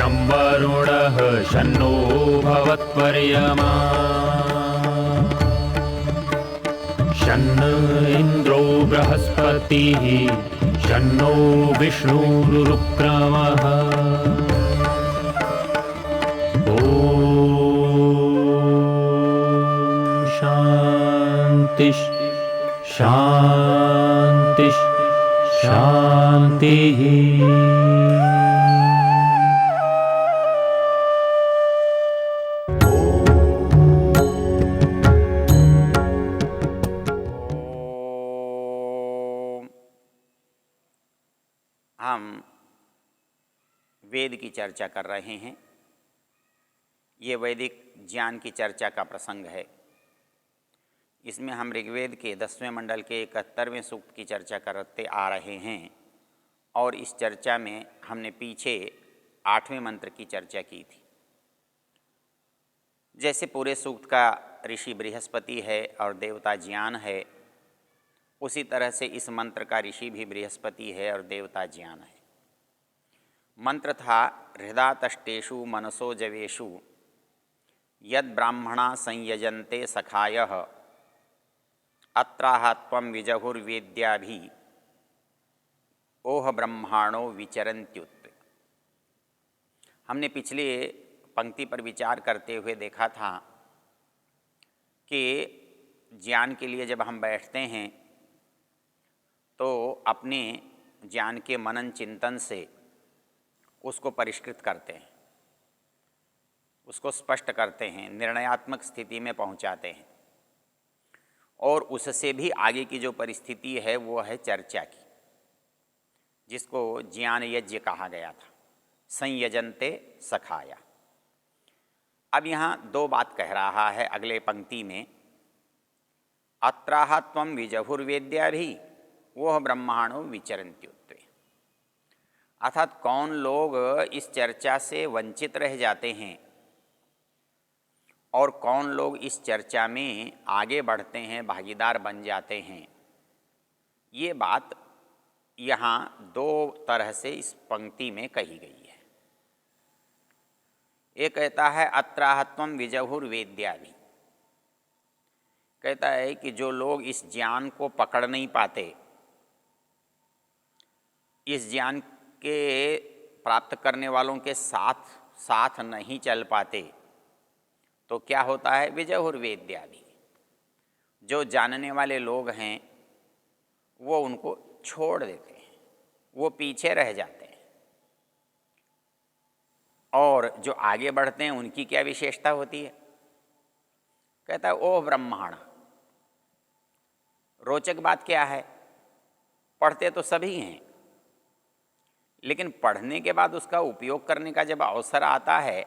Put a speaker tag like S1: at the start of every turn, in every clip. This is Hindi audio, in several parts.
S1: शं वरुणः शन्नो भवत्वर्यमा शन्न इन्द्रो बृहस्पतिः शन्नो विष्णुरुक्रमः ॐ शान्ति शान्ति शान्तिः।
S2: हम वेद की चर्चा कर रहे हैं। ये वैदिक ज्ञान की चर्चा का प्रसंग है। इसमें हम ऋग्वेद के 10वें मंडल के 71वें सूक्त की चर्चा करते आ रहे हैं और इस चर्चा में हमने पीछे 8वें मंत्र की चर्चा की थी। जैसे पूरे सूक्त का ऋषि बृहस्पति है और देवता ज्ञान है, उसी तरह से इस मंत्र का ऋषि भी बृहस्पति है और देवता ज्ञान है। मंत्र था हृदातष्टेषु मनसो जवेषु यद ब्राह्मणा संयजन्ते सखायः अत्राह त्वं विजहुर्वेद्याभि ओह ब्रह्माणो विचरन्त्युत। हमने पिछले पंक्ति पर विचार करते हुए देखा था कि ज्ञान के लिए जब हम बैठते हैं तो अपने ज्ञान के मनन चिंतन से उसको परिष्कृत करते हैं, उसको स्पष्ट करते हैं, निर्णयात्मक स्थिति में पहुंचाते हैं और उससे भी आगे की जो परिस्थिति है वो है चर्चा की, जिसको ज्ञान यज्ञ कहा गया था, संयजन्ते सखाया। अब यहाँ दो बात कह रहा है अगले पंक्ति में, अत्राह त्वं विजहुर्वेद्याभि वह ब्रह्माणो विचरन्त्युत्वे। अर्थात कौन लोग इस चर्चा से वंचित रह जाते हैं और कौन लोग इस चर्चा में आगे बढ़ते हैं, भागीदार बन जाते हैं। ये बात यहाँ दो तरह से इस पंक्ति में कही गई है। एक कहता है अत्राह त्वं विजहुर्वेद्याभि, कहता है कि जो लोग इस ज्ञान को पकड़ नहीं पाते, इस ज्ञान के प्राप्त करने वालों के साथ साथ नहीं चल पाते, तो क्या होता है, विजहुर्वेद्याभि, जो जानने वाले लोग हैं वो उनको छोड़ देते हैं, वो पीछे रह जाते हैं। और जो आगे बढ़ते हैं उनकी क्या विशेषता होती है, कहता है ओ ब्रह्माण। रोचक बात क्या है, पढ़ते तो सभी हैं, लेकिन पढ़ने के बाद उसका उपयोग करने का जब अवसर आता है,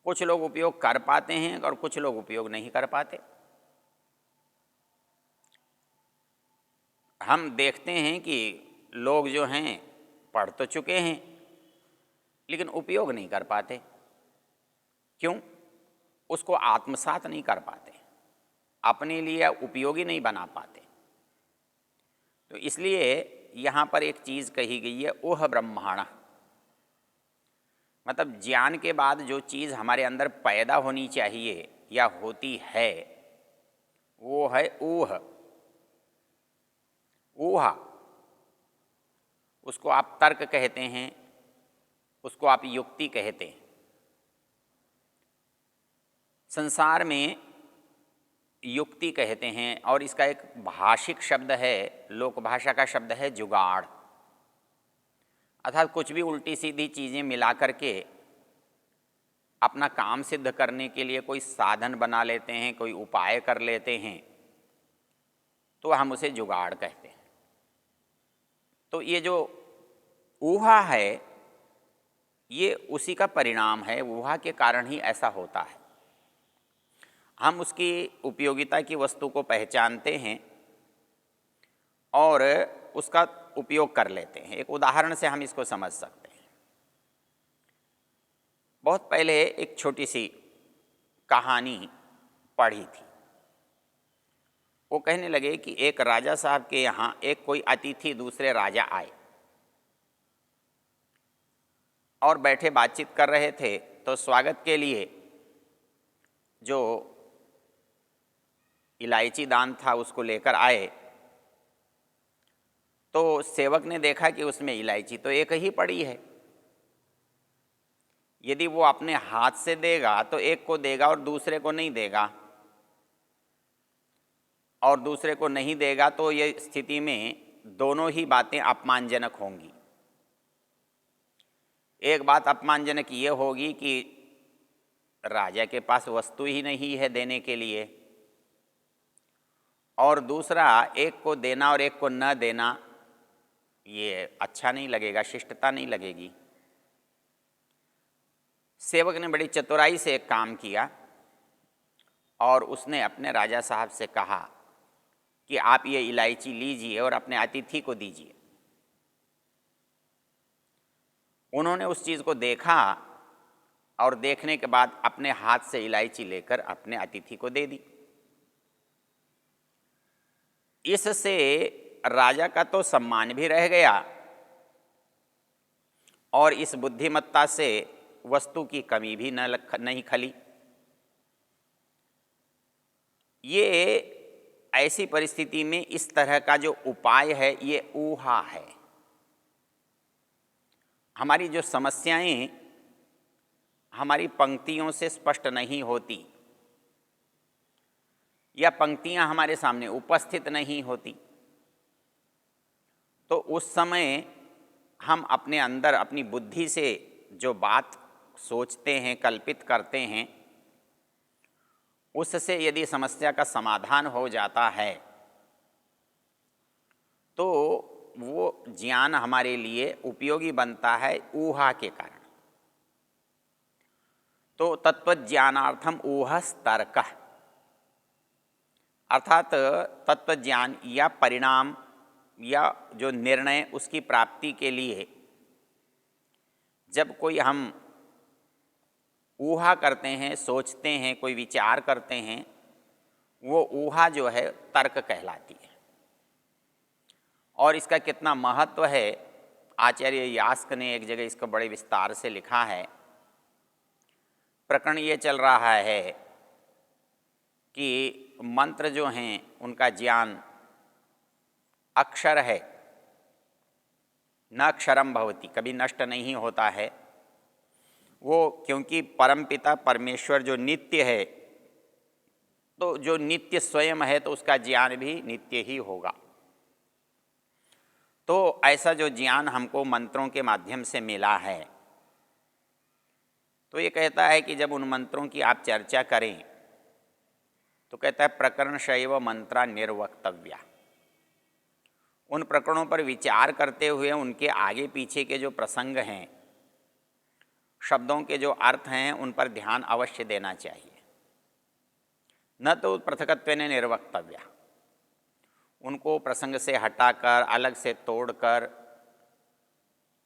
S2: कुछ लोग उपयोग कर पाते हैं और कुछ लोग उपयोग नहीं कर पाते। हम देखते हैं कि लोग जो हैं पढ़ तो चुके हैं लेकिन उपयोग नहीं कर पाते। क्यों? उसको आत्मसात नहीं कर पाते, अपने लिए उपयोगी नहीं बना पाते। तो इसलिए यहाँ पर एक चीज़ कही गई है, ओह ब्रह्माण, मतलब ज्ञान के बाद जो चीज़ हमारे अंदर पैदा होनी चाहिए या होती है वो है ऊह। ऊहा, उसको आप तर्क कहते हैं, उसको आप युक्ति कहते हैं। संसार में युक्ति कहते हैं और इसका एक भाषिक शब्द है, लोक भाषा का शब्द है जुगाड़। अर्थात कुछ भी उल्टी सीधी चीज़ें मिला करके अपना काम सिद्ध करने के लिए कोई साधन बना लेते हैं, कोई उपाय कर लेते हैं, तो हम उसे जुगाड़ कहते हैं। तो ये जो ऊहा है ये उसी का परिणाम है, ऊहा के कारण ही ऐसा होता है। हम उसकी उपयोगिता की वस्तु को पहचानते हैं और उसका उपयोग कर लेते हैं। एक उदाहरण से हम इसको समझ सकते हैं। बहुत पहले एक छोटी सी कहानी पढ़ी थी। वो कहने लगे कि एक राजा साहब के यहाँ एक कोई अतिथि दूसरे राजा आए और बैठे बातचीत कर रहे थे तो स्वागत के लिए जो इलायची दान था उसको लेकर आए, तो सेवक ने देखा कि उसमें इलायची तो एक ही पड़ी है। यदि वो अपने हाथ से देगा तो एक को देगा और दूसरे को नहीं देगा, और दूसरे को नहीं देगा तो ये स्थिति में दोनों ही बातें अपमानजनक होंगी। एक बात अपमानजनक ये होगी कि राजा के पास वस्तु ही नहीं है देने के लिए, और दूसरा एक को देना और एक को न देना ये अच्छा नहीं लगेगा, शिष्टता नहीं लगेगी। सेवक ने बड़ी चतुराई से एक काम किया और उसने अपने राजा साहब से कहा कि आप ये इलायची लीजिए और अपने अतिथि को दीजिए। उन्होंने उस चीज़ को देखा और देखने के बाद अपने हाथ से इलायची लेकर अपने अतिथि को दे दी। इससे राजा का तो सम्मान भी रह गया और इस बुद्धिमत्ता से वस्तु की कमी भी नहीं खली। ये ऐसी परिस्थिति में इस तरह का जो उपाय है ये ऊहा है। हमारी जो समस्याएं हमारी पंक्तियों से स्पष्ट नहीं होती या पंक्तियां हमारे सामने उपस्थित नहीं होती, तो उस समय हम अपने अंदर अपनी बुद्धि से जो बात सोचते हैं, कल्पित करते हैं, उससे यदि समस्या का समाधान हो जाता है तो वो ज्ञान हमारे लिए उपयोगी बनता है ऊहा के कारण। तो तत्वज्ञानार्थम ऊहस्तर्कः, अर्थात तत्वज्ञान या परिणाम या जो निर्णय उसकी प्राप्ति के लिए जब कोई हम ऊहा करते हैं, सोचते हैं, कोई विचार करते हैं, वो ऊहा जो है तर्क कहलाती है। और इसका कितना महत्व है, आचार्य यास्क ने एक जगह इसको बड़े विस्तार से लिखा है। प्रकरण ये चल रहा है कि मंत्र जो हैं उनका ज्ञान अक्षर है, न अक्षरम भवति, कभी नष्ट नहीं होता है। वो क्योंकि परमपिता परमेश्वर जो नित्य है, तो जो नित्य स्वयं है तो उसका ज्ञान भी नित्य ही होगा। तो ऐसा जो ज्ञान हमको मंत्रों के माध्यम से मिला है, तो ये कहता है कि जब उन मंत्रों की आप चर्चा करें तो कहता है प्रकरणशैव मंत्रा निर्वक्तव्या। उन प्रकरणों पर विचार करते हुए उनके आगे पीछे के जो प्रसंग हैं, शब्दों के जो अर्थ हैं, उन पर ध्यान अवश्य देना चाहिए। न तो पृथकत्वेन निर्वक्तव्या, उनको प्रसंग से हटाकर अलग से तोड़कर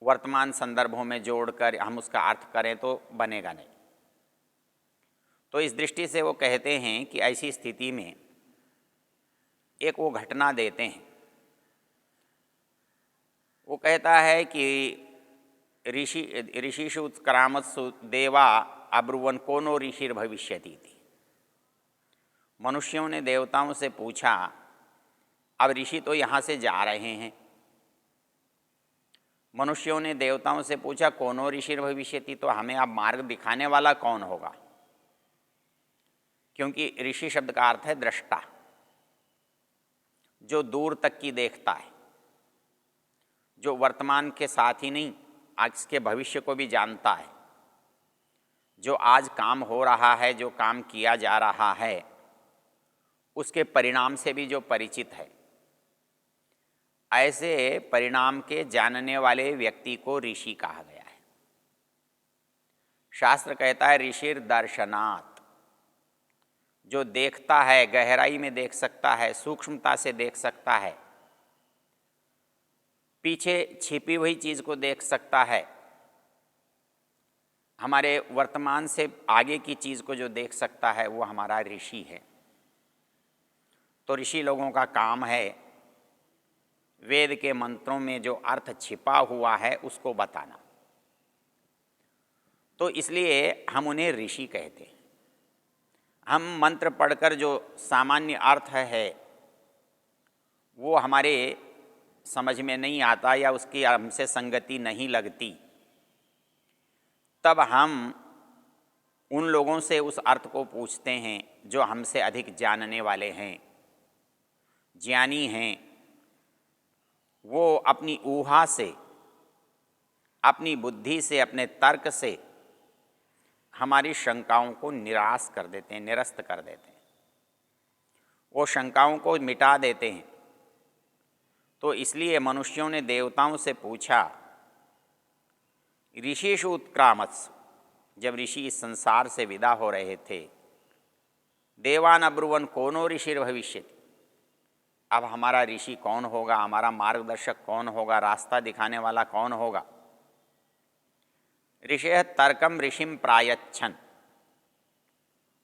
S2: वर्तमान संदर्भों में जोड़कर हम उसका अर्थ करें तो बनेगा नहीं। तो इस दृष्टि से वो कहते हैं कि ऐसी स्थिति में एक वो घटना देते हैं। वो कहता है कि ऋषिषु उत्क्रामत्सु देवा अब्रुवन कोनो ऋषिर भविष्यति थी। मनुष्यों ने देवताओं से पूछा, अब ऋषि तो यहाँ से जा रहे हैं। मनुष्यों ने देवताओं से पूछा कोनो ऋषिर भविष्यति, तो हमें अब मार्ग दिखाने वाला कौन होगा? क्योंकि ऋषि शब्द का अर्थ है दृष्टा, जो दूर तक की देखता है, जो वर्तमान के साथ ही नहीं आज के भविष्य को भी जानता है, जो आज काम हो रहा है, जो काम किया जा रहा है, उसके परिणाम से भी जो परिचित है। ऐसे परिणाम के जानने वाले व्यक्ति को ऋषि कहा गया है। शास्त्र कहता है ऋषिर दर्शनात्, जो देखता है, गहराई में देख सकता है, सूक्ष्मता से देख सकता है, पीछे छिपी हुई चीज़ को देख सकता है, हमारे वर्तमान से आगे की चीज़ को जो देख सकता है वो हमारा ऋषि है। तो ऋषि लोगों का काम है वेद के मंत्रों में जो अर्थ छिपा हुआ है उसको बताना। तो इसलिए हम उन्हें ऋषि कहते हैं। हम मंत्र पढ़कर जो सामान्य अर्थ है वो हमारे समझ में नहीं आता या उसकी हमसे संगति नहीं लगती, तब हम उन लोगों से उस अर्थ को पूछते हैं जो हमसे अधिक जानने वाले हैं, ज्ञानी हैं। वो अपनी ऊहा से, अपनी बुद्धि से, अपने तर्क से हमारी शंकाओं को निराश कर देते हैं, निरस्त कर देते हैं, वो शंकाओं को मिटा देते हैं। तो इसलिए मनुष्यों ने देवताओं से पूछा, ऋषिषु उत्क्रामत्स, जब ऋषि इस संसार से विदा हो रहे थे, देवान अब्रुवन कोनो ऋषिर भविष्यति, अब हमारा ऋषि कौन होगा, हमारा मार्गदर्शक कौन होगा, रास्ता दिखाने वाला कौन होगा। ऋषय तर्कम ऋषिम प्रायच्छन,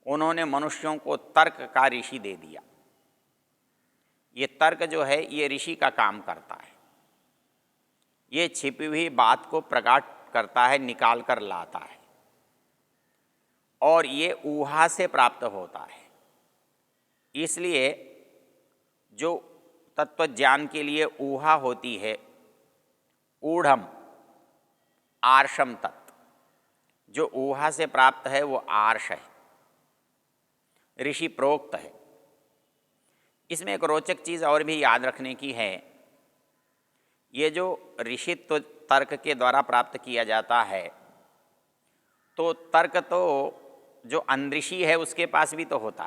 S2: उन्होंने मनुष्यों को तर्क का ऋषि दे दिया। ये तर्क जो है ये ऋषि का काम करता है, ये छिपी हुई बात को प्रकट करता है, निकाल कर लाता है, और ये ऊहा से प्राप्त होता है। इसलिए जो तत्व ज्ञान के लिए ऊहा होती है, ऊढ़म आर्षम तत्व, जो ऊहा से प्राप्त है वो आर्ष है, ऋषि प्रोक्त है। इसमें एक रोचक चीज़ और भी याद रखने की है, ये जो ऋषित्व तर्क के द्वारा प्राप्त किया जाता है, तो तर्क तो जो अनऋषि है उसके पास भी तो होता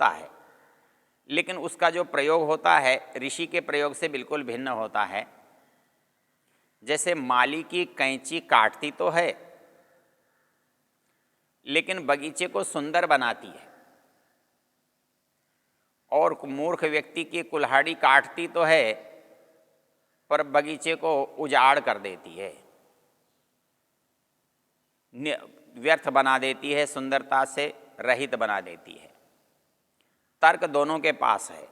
S2: है, लेकिन उसका जो प्रयोग होता है ऋषि के प्रयोग से बिल्कुल भिन्न होता है। जैसे माली की कैंची काटती तो है, लेकिन बगीचे को सुंदर बनाती है, और मूर्ख व्यक्ति की कुल्हाड़ी काटती तो है पर बगीचे को उजाड़ कर देती है, व्यर्थ बना देती है, सुंदरता से रहित बना देती है। तर्क दोनों के पास है,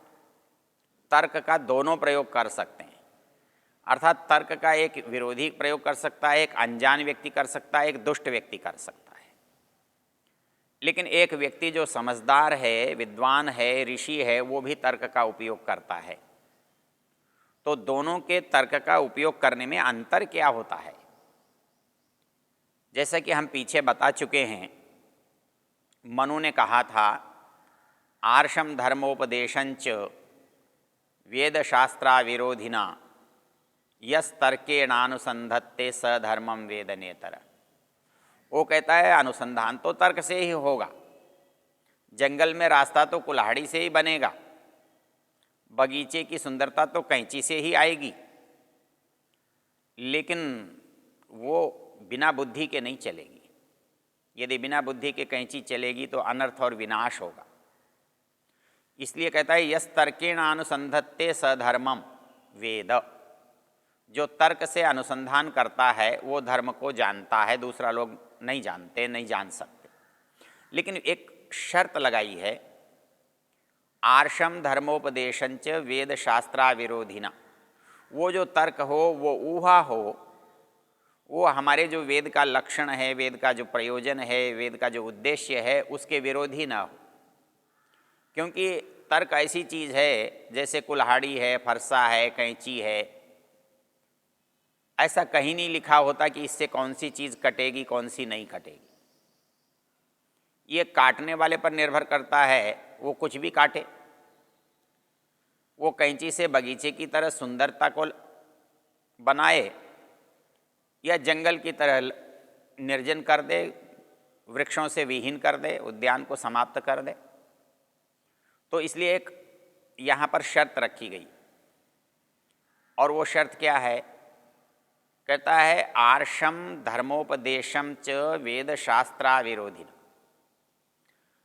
S2: तर्क का दोनों प्रयोग कर सकते हैं, अर्थात तर्क का एक विरोधी प्रयोग कर सकता है, एक अनजान व्यक्ति कर सकता है, एक दुष्ट व्यक्ति कर सकता है। लेकिन एक व्यक्ति जो समझदार है, विद्वान है, ऋषि है, वो भी तर्क का उपयोग करता है। तो दोनों के तर्क का उपयोग करने में अंतर क्या होता है? जैसा कि हम पीछे बता चुके हैं, मनु ने कहा था, आर्षम धर्मोपदेशंच वेद शास्त्रा विरोधिना यस तर्केणानुसंधत्ते स धर्मम वेदनेतर। वो कहता है अनुसंधान तो तर्क से ही होगा, जंगल में रास्ता तो कुल्हाड़ी से ही बनेगा, बगीचे की सुंदरता तो कैंची से ही आएगी, लेकिन वो बिना बुद्धि के नहीं चलेगी। यदि बिना बुद्धि के कैंची चलेगी तो अनर्थ और विनाश होगा। इसलिए कहता है यस तर्केण अनुसंधत्ते सधर्मम वेद, जो तर्क से अनुसंधान करता है वो धर्म को जानता है, दूसरा लोग नहीं जानते, नहीं जान सकते। लेकिन एक शर्त लगाई है, आर्षम धर्मोपदेशंच वेद शास्त्रा विरोधिना, वो जो तर्क हो, वो ऊहा हो, वो हमारे जो वेद का लक्षण है, वेद का जो प्रयोजन है, वेद का जो उद्देश्य है, उसके विरोधी ना हो। क्योंकि तर्क ऐसी चीज़ है जैसे कुल्हाड़ी है, फरसा है, कैंची है, ऐसा कहीं नहीं लिखा होता कि इससे कौन सी चीज़ कटेगी, कौन सी नहीं कटेगी। ये काटने वाले पर निर्भर करता है, वो कुछ भी काटे। वो कैंची से बगीचे की तरह सुंदरता को बनाए या जंगल की तरह निर्जन कर दे, वृक्षों से विहीन कर दे, उद्यान को समाप्त कर दे। तो इसलिए एक यहाँ पर शर्त रखी गई, और वो शर्त क्या है? कहता है आर्षम धर्मोपदेशम च वेद शास्त्रा विरोधिन,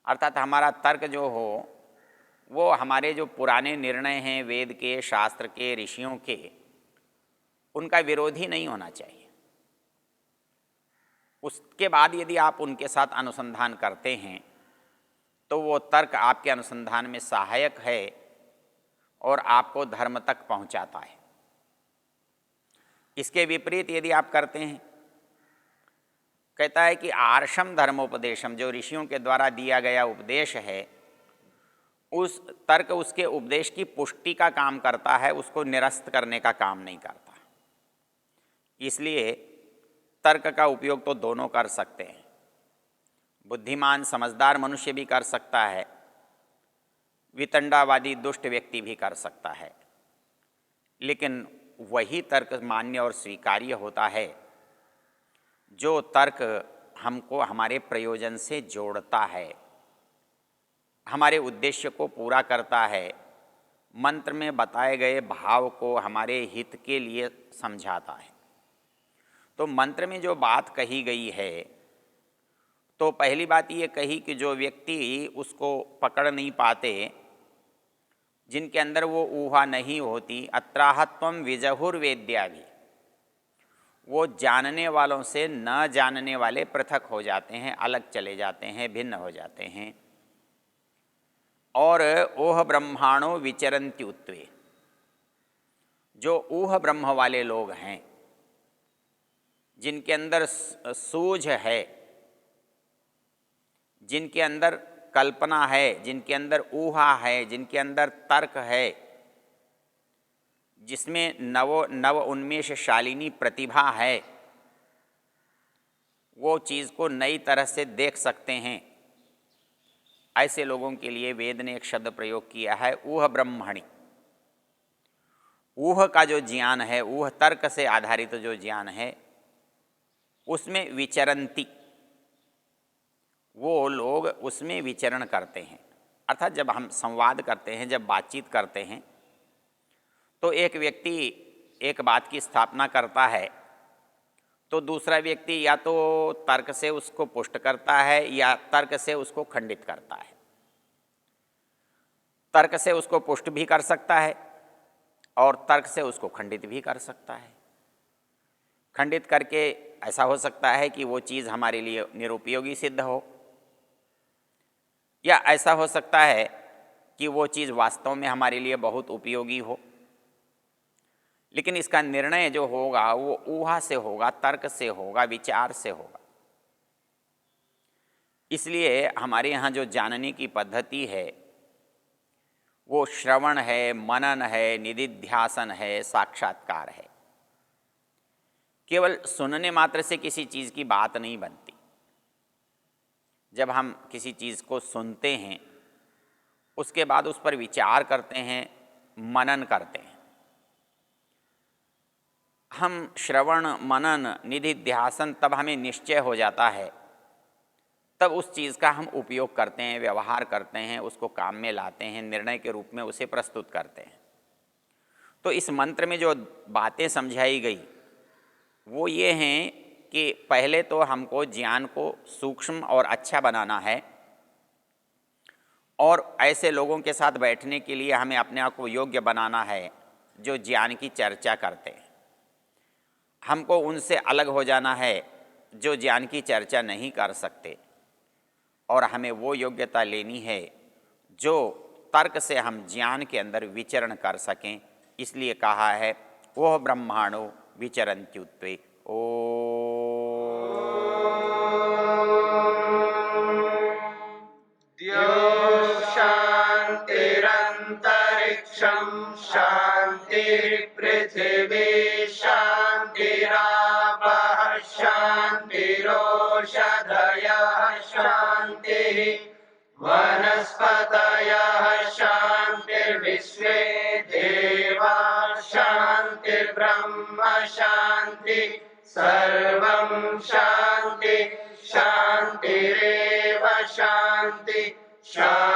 S2: अर्थात हमारा तर्क जो हो वो हमारे जो पुराने निर्णय हैं वेद के, शास्त्र के, ऋषियों के, उनका विरोधी नहीं होना चाहिए। उसके बाद यदि आप उनके साथ अनुसंधान करते हैं तो वो तर्क आपके अनुसंधान में सहायक है और आपको धर्म तक पहुंचाता है। इसके विपरीत यदि आप करते हैं कहता है कि आर्षम धर्मोपदेशम, जो ऋषियों के द्वारा दिया गया उपदेश है, उस तर्क उसके उपदेश की पुष्टि का काम करता है, उसको निरस्त करने का काम नहीं करता। इसलिए तर्क का उपयोग तो दोनों कर सकते हैं, बुद्धिमान समझदार मनुष्य भी कर सकता है, वितंडावादी दुष्ट व्यक्ति भी कर सकता है, लेकिन वही तर्क मान्य और स्वीकार्य होता है जो तर्क हमको हमारे प्रयोजन से जोड़ता है, हमारे उद्देश्य को पूरा करता है, मंत्र में बताए गए भाव को हमारे हित के लिए समझाता है। तो मंत्र में जो बात कही गई है, तो पहली बात ये कही कि जो व्यक्ति उसको पकड़ नहीं पाते, जिनके अंदर वो ऊहा नहीं होती, अत्राहत्वम विजहुर्वेद्या भी, वो जानने वालों से न जानने वाले पृथक हो जाते हैं, अलग चले जाते हैं, भिन्न हो जाते हैं। और ओह ब्रह्माणो विचरन्त्युत्वे, जो ऊह ब्रह्म वाले लोग हैं, जिनके अंदर सूझ है, जिनके अंदर कल्पना है, जिनके अंदर ऊहा है, जिनके अंदर तर्क है, जिसमें नव उन्मेषशालिनी प्रतिभा है, वो चीज़ को नई तरह से देख सकते हैं, ऐसे लोगों के लिए वेद ने एक शब्द प्रयोग किया है, ऊह ब्रह्मणि। ऊह का जो ज्ञान है, ऊह तर्क से आधारित जो ज्ञान है, उसमें विचरंती, वो लोग उसमें विचरण करते हैं। अर्थात जब हम संवाद करते हैं, जब बातचीत करते हैं, तो एक व्यक्ति एक बात की स्थापना करता है, तो दूसरा व्यक्ति या तो तर्क से उसको पुष्ट करता है या तर्क से उसको खंडित करता है। तर्क से उसको पुष्ट भी कर सकता है और तर्क से उसको खंडित भी कर सकता है। खंडित करके ऐसा हो सकता है कि वो चीज़ हमारे लिए निरुपयोगी सिद्ध हो, या ऐसा हो सकता है कि वो चीज़ वास्तव में हमारे लिए बहुत उपयोगी हो। लेकिन इसका निर्णय जो होगा वो ऊहा से होगा, तर्क से होगा, विचार से होगा। इसलिए हमारे यहाँ जो जानने की पद्धति है वो श्रवण है, मनन है, निदिध्यासन है, साक्षात्कार है। केवल सुनने मात्र से किसी चीज़ की बात नहीं बनती। जब हम किसी चीज़ को सुनते हैं, उसके बाद उस पर विचार करते हैं, मनन करते हैं। हम श्रवण, मनन, निधिध्यासन, तब हमें निश्चय हो जाता है, तब उस चीज़ का हम उपयोग करते हैं, व्यवहार करते हैं, उसको काम में लाते हैं, निर्णय के रूप में उसे प्रस्तुत करते हैं। तो इस मंत्र में जो बातें समझाई गई वो ये हैं कि पहले तो हमको ज्ञान को सूक्ष्म और अच्छा बनाना है, और ऐसे लोगों के साथ बैठने के लिए हमें अपने आप को योग्य बनाना है जो ज्ञान की चर्चा करते हैं। हमको उनसे अलग हो जाना है जो ज्ञान की चर्चा नहीं कर सकते, और हमें वो योग्यता लेनी है जो तर्क से हम ज्ञान के अंदर विचरण कर सकें। इसलिए कहा है ओह ब्रह्माणो विचरन्त्युत्वे। ओ
S3: शान्तिरन्तरिक्षं शान्तिर्पृथिवी शान्तिरापः शान्तिरोषधयः शान्तिः वनस्पतयः शान्तिर्विश्वे देवाः शान्तिर्ब्रह्म शान्ति सर्वं शान्ति शान्तिरेव शान्ति शान्ति